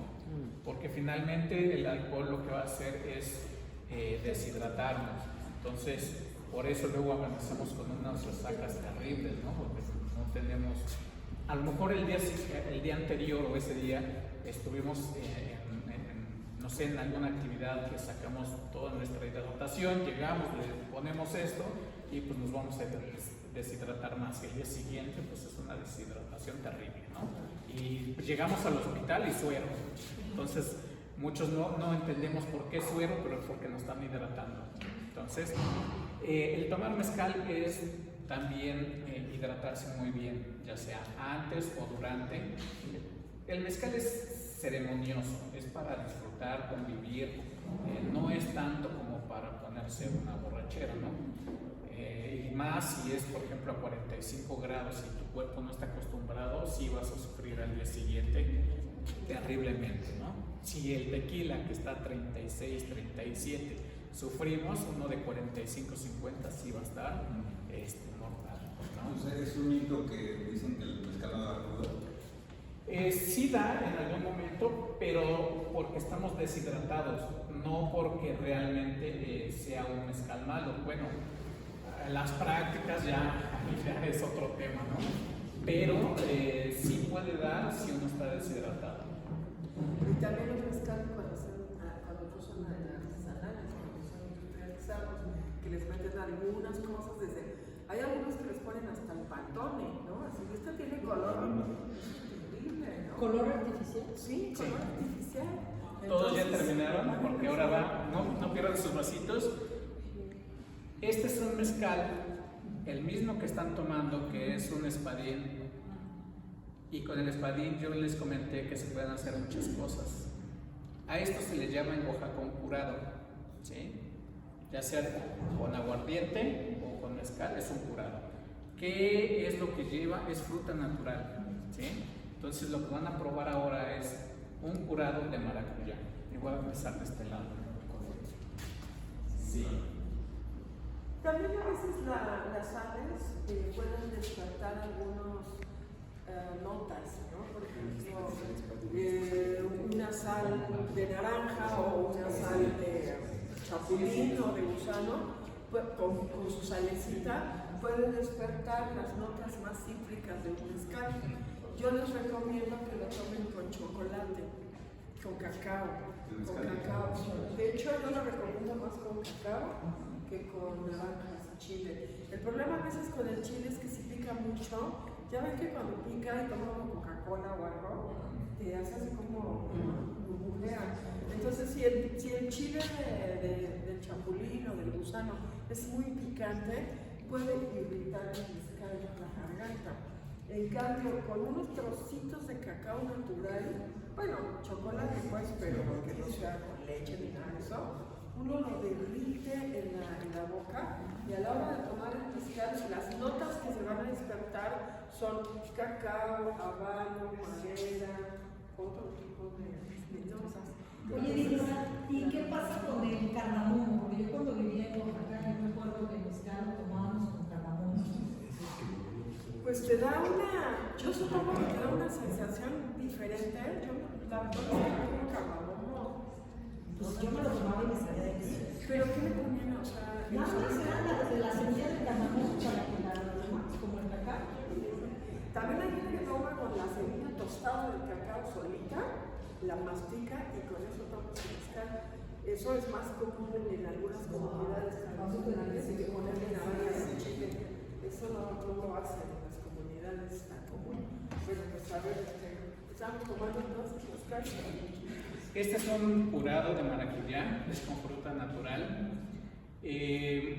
Porque finalmente el alcohol lo que va a hacer es deshidratarnos. Entonces, por eso luego amanecemos con unas resacas terribles, ¿no? Porque no tenemos, a lo mejor el día anterior o ese día estuvimos no sé, en alguna actividad que sacamos toda nuestra hidratación, llegamos, le ponemos esto y pues nos vamos a deshidratar más. Y el día siguiente pues es una deshidratación terrible, ¿no? Y llegamos al hospital y suero. Entonces, muchos no entendemos por qué suero, pero es porque nos están hidratando. Entonces, el tomar mezcal es también hidratarse muy bien, ya sea antes o durante. El mezcal es ceremonioso, es para disfrutar, convivir, no es tanto como para ponerse una borrachera, ¿no? Y más si es, por ejemplo, a 45 grados y tu cuerpo no está acostumbrado, sí vas a sufrir al día siguiente terriblemente, ¿no? Si el tequila que está a 36, 37, sufrimos, uno de 45, 50 sí va a estar mortal, ¿no? Entonces, es un mito que dicen que el mezcal no da cruda. Sí da en algún momento, pero porque estamos deshidratados, no porque realmente sea un mezcal malo. Bueno, las prácticas ya es otro tema, ¿no? Pero sí puede dar si uno está deshidratado. Y también los mezcales cuando usan artesanales, cuando son industrializados, que les meten algunas cosas desde... Hay algunos que les ponen hasta el pantone, ¿no? Así que este tiene color increíble, ¿no? ¿Color artificial? Sí, color artificial. Todos ya Entonces, terminaron, porque ahora va, no pierdan sus vasitos. Este es un mezcal, el mismo que están tomando, que es un espadín. Y con el espadín yo les comenté que se pueden hacer muchas cosas. A esto se le llama en Oaxaca un curado, ¿sí? Ya sea con aguardiente o con mezcal, es un curado. ¿Qué es lo que lleva? Es fruta natural, ¿sí? Entonces lo que van a probar ahora es un curado de maracuyá. Y voy a empezar de este lado. Sí. También a veces las sales pueden despertar algunos notas, ¿no? Por ejemplo, una sal de naranja o una sal de chapulín o de gusano, pues, con su salecita, puede despertar las notas más cítricas de un mezcal. Yo les recomiendo que lo tomen con chocolate, con cacao. De hecho, yo lo recomiendo más con cacao que con naranjas y chile. El problema a veces con el chile es que si pica mucho, ya ven que cuando pica y toma una Coca-Cola o algo, te hace así como burbujea. Entonces, si el chile del chapulín o del gusano es muy picante, puede irritar el mezcal en la garganta. En cambio, con unos trocitos de cacao natural, bueno, chocolate pues, pero que no sea con leche ni nada de eso, uno lo derrite en la boca y a la hora de tomar el mezcal, las notas que se van a despertar son cacao, habano, madera, otro tipo de notas. Oye, Dina, ¿y qué pasa con el cardamomo? Porque yo cuando vivía en Oaxaca, yo recuerdo que el mezcal lo tomábamos con cardamomo. Pues te da yo supongo que te da una sensación diferente. Yo la verdad no como cardamomo. Pues yo me lo tomaba y me salía de eso. ¿Pero qué le ponían? O sea, Nada más era la semilla de cardamomo para que la aromas, como el cacao. también hay gente que toma con la semilla tostada del cacao solita, la mastica y con eso toma su mezcal. Eso es más común en algunas comunidades tradicionales y que ponerle naranjas y chile. Eso no lo hacen en las comunidades tan comunes. Pero pues a ver, estamos tomando entonces mezcal. Este es un curado de maracuyá, es con fruta natural.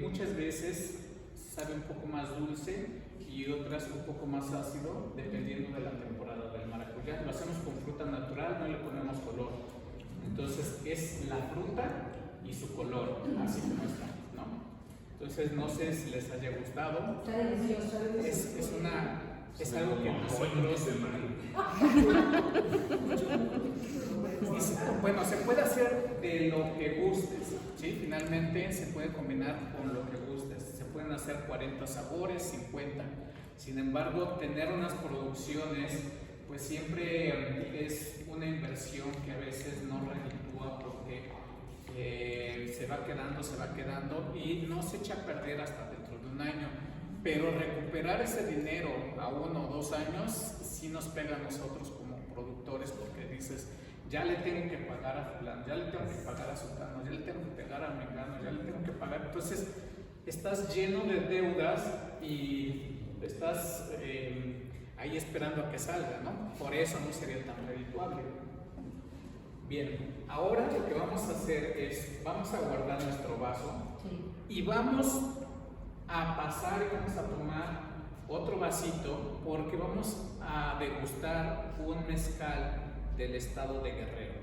Muchas veces sabe un poco más dulce y otras un poco más ácido, dependiendo de la temporada del maracuyá. Lo hacemos con fruta natural, no le ponemos color. Entonces es la fruta y su color, así como está, ¿no? Entonces no sé si les haya gustado. Está delicioso. Es algo que nosotros... Bueno, se puede hacer de lo que gustes, ¿sí? Finalmente se puede combinar con lo que gustes. Se pueden hacer 40 sabores, 50. Sin embargo, tener unas producciones, pues siempre es una inversión que a veces no reditúa porque se va quedando y no se echa a perder hasta dentro de un año. Pero recuperar ese dinero a 1 o 2 años sí nos pega a nosotros como productores, porque dices, ya le tengo que pagar a fulano, ya le tengo que pagar a sutano, ya le tengo que pagar a mengano, ya le tengo que pagar. Entonces estás lleno de deudas y estás ahí esperando a que salga, ¿no? Por eso no sería tan redituable. Bien, ahora lo que vamos a hacer es, vamos a guardar nuestro vaso y vamos a pasar y vamos a tomar otro vasito porque vamos a degustar un mezcal del estado de Guerrero,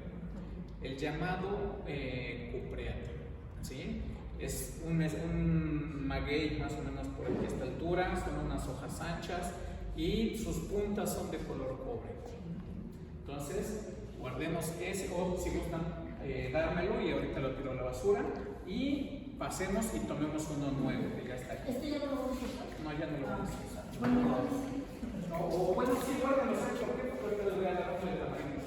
el llamado cupreate, ¿sí? Es un maguey más o menos por aquí a esta altura, son unas hojas anchas y sus puntas son de color cobre. Entonces, guardemos ese, o si gustan dármelo y ahorita lo tiro a la basura, y pasemos y tomemos uno nuevo, que ya está aquí. ¿Este ya no lo vamos a usar? No, ya no lo vamos a usar. Bueno, O bueno, sí, guárdenlo, ¿sabes por qué? Porque ahorita les voy a dar uno de tamaño.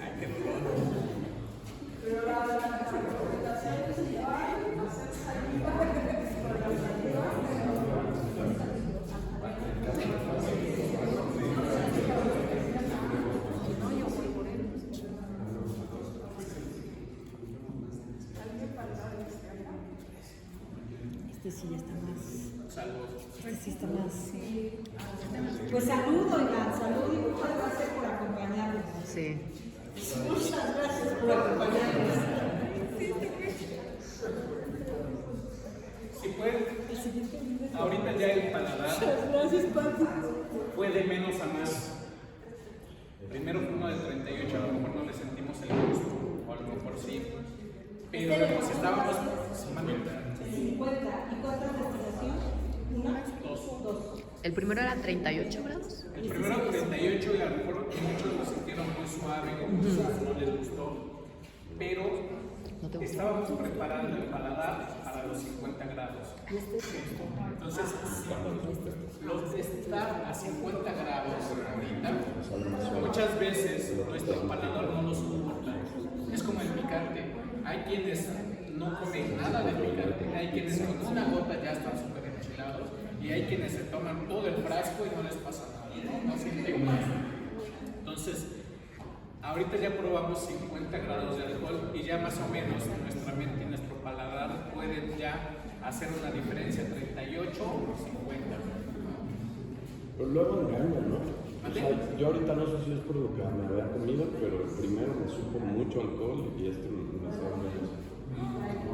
Ay, qué dolor. este sí ya está más. Salud. Este sí está más. Sí. Pues salud, oigan, salud y muchas gracias por acompañarnos. Sí. Muchas gracias por acompañarnos. Si pueden, ahorita ya el paladar Gracias, Pati. fue de menos a más. Primero fue uno de 38, a lo mejor no le sentimos el gusto, o a lo mejor sí. Pero pues estábamos 50. ¿Y cuántas respiración? ¿Una? dos. ¿El primero era 38 grados? El primero 38 y a lo mejor muchos lo sintieron muy suave, no les gustó. Pero estábamos preparando el paladar para los 50 grados. Entonces, si los de estar a 50 grados ahorita, muchas veces nuestro paladar no lo soporta. Es como el picante. Hay quienes no comen nada de picante, hay quienes con una gota ya están súper enchilados y hay quienes se toman todo el frasco y no les pasa nada, no sienten nada. Entonces, ahorita ya probamos 50 grados de alcohol y ya más o menos nuestra mente y nuestro paladar pueden ya hacer una diferencia 38 o 50. Pero luego engaña, ¿no? O sea, yo ahorita no sé si es por lo que me había comido, pero el primero me supo mucho alcohol y este me sabe menos.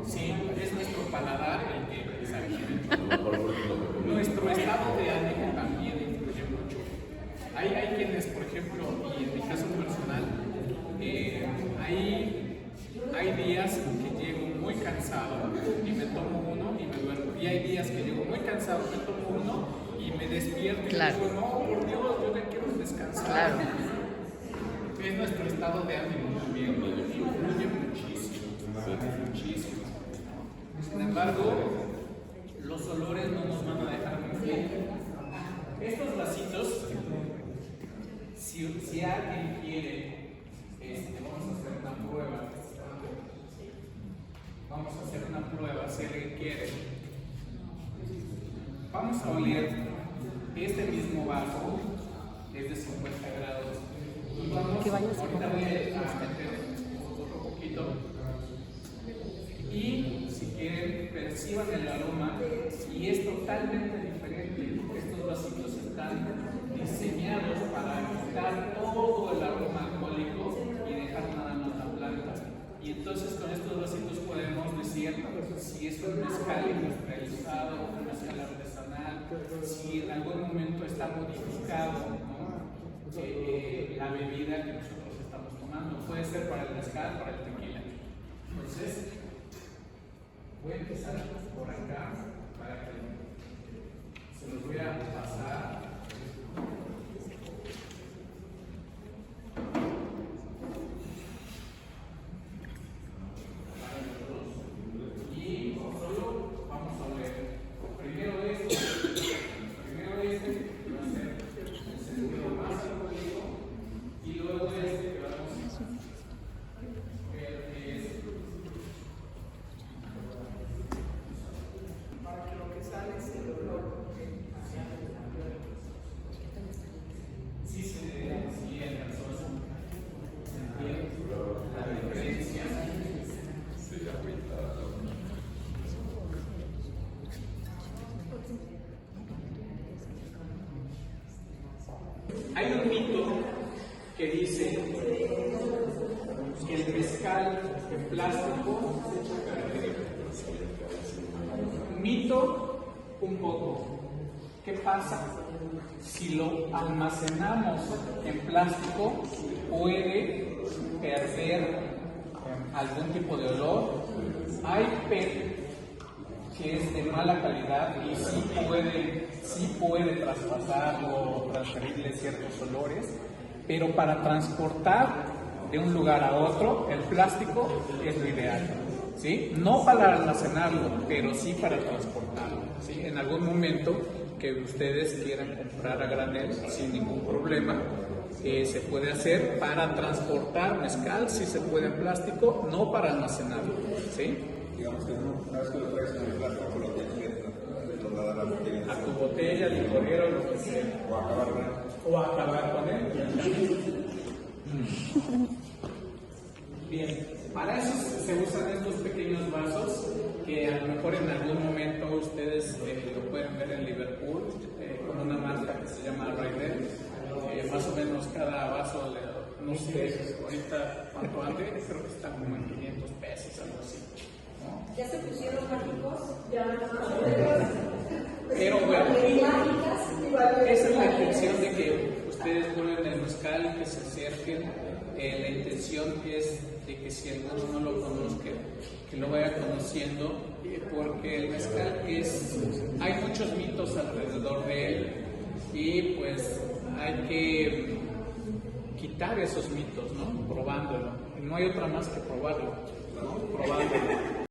Sí, es nuestro paladar el que exactamente. A lo mejor porque no me comí. Nuestro estado de ánimo también influye mucho. Hay quienes, por ejemplo, y en mi caso personal, hay días que llego muy cansado y me tomo uno y me duermo. Y hay días que llego muy cansado, me tomo uno y me despierto Claro. y digo, no, por Dios, yo ya quiero descansar. Claro. Es nuestro estado de ánimo también, influye muchísimo. Muchísimo. Sin embargo, los olores no nos van a dejar mentir. Estos vasitos, si alguien quiere, vamos a hacer una prueba. Vamos a hacer una prueba, si alguien quiere. Vamos a oler este mismo vaso, es de 50 grados. Y vamos, ahorita voy a meter otro poquito. Y si quieren, perciban el aroma y es totalmente diferente. Estos vasitos están diseñados para quitar todo el aroma alcohólico y dejar nada más la planta. Y entonces con estos vasitos podemos decir si es un mezcal industrializado, un mezcal artesanal, si en algún momento está modificado, ¿no? La bebida que nosotros estamos tomando. Puede ser para el mezcal, para el tequila. Entonces, voy a empezar por acá para que se los voy a pasar. Y solo vamos a ver. Primero este, que va a ser el segundo más alcohólico, y luego este que vamos a ver que es. Para que lo que sale es el olor. Sí, sí, alcanzó sentir la diferencia. Hay un mito que dice que el mezcal en plástico, mito un poco, ¿qué pasa? Si lo almacenamos en plástico, puede perder algún tipo de olor. Hay PET que es de mala calidad y sí puede traspasar o transferirle ciertos olores, pero para transportar de un lugar a otro, el plástico es lo ideal, ¿sí? No para almacenarlo, pero sí para transportarlo, ¿sí? En algún momento que ustedes quieran comprar a granel sin ningún problema, se puede hacer para transportar mezcal, sí se puede en plástico, no para almacenarlo, ¿sí? Digamos que una vez que lo traes en el plástico, lo tienes que trasladar a la botella. A tu botella, licorero, lo que sea. O acabar con él. Bien, para eso se usan estos pequeños vasos que a lo mejor en algún momento ustedes lo pueden ver en Liverpool con una marca que se llama Ryder. Más o menos cada vaso, no sé, ahorita cuánto ande, creo que está como en 500 pesos, algo así. ¿No? Ya se pusieron mágicos, ya Pero bueno, esa es la intención de que ustedes prueben el mezcal y que se acerquen. La intención es de que si alguno no lo conozca, que lo vaya conociendo, porque el mezcal hay muchos mitos alrededor de él y pues hay que quitar esos mitos, ¿no? Probándolo. No hay otra más que probarlo, ¿no? Probándolo.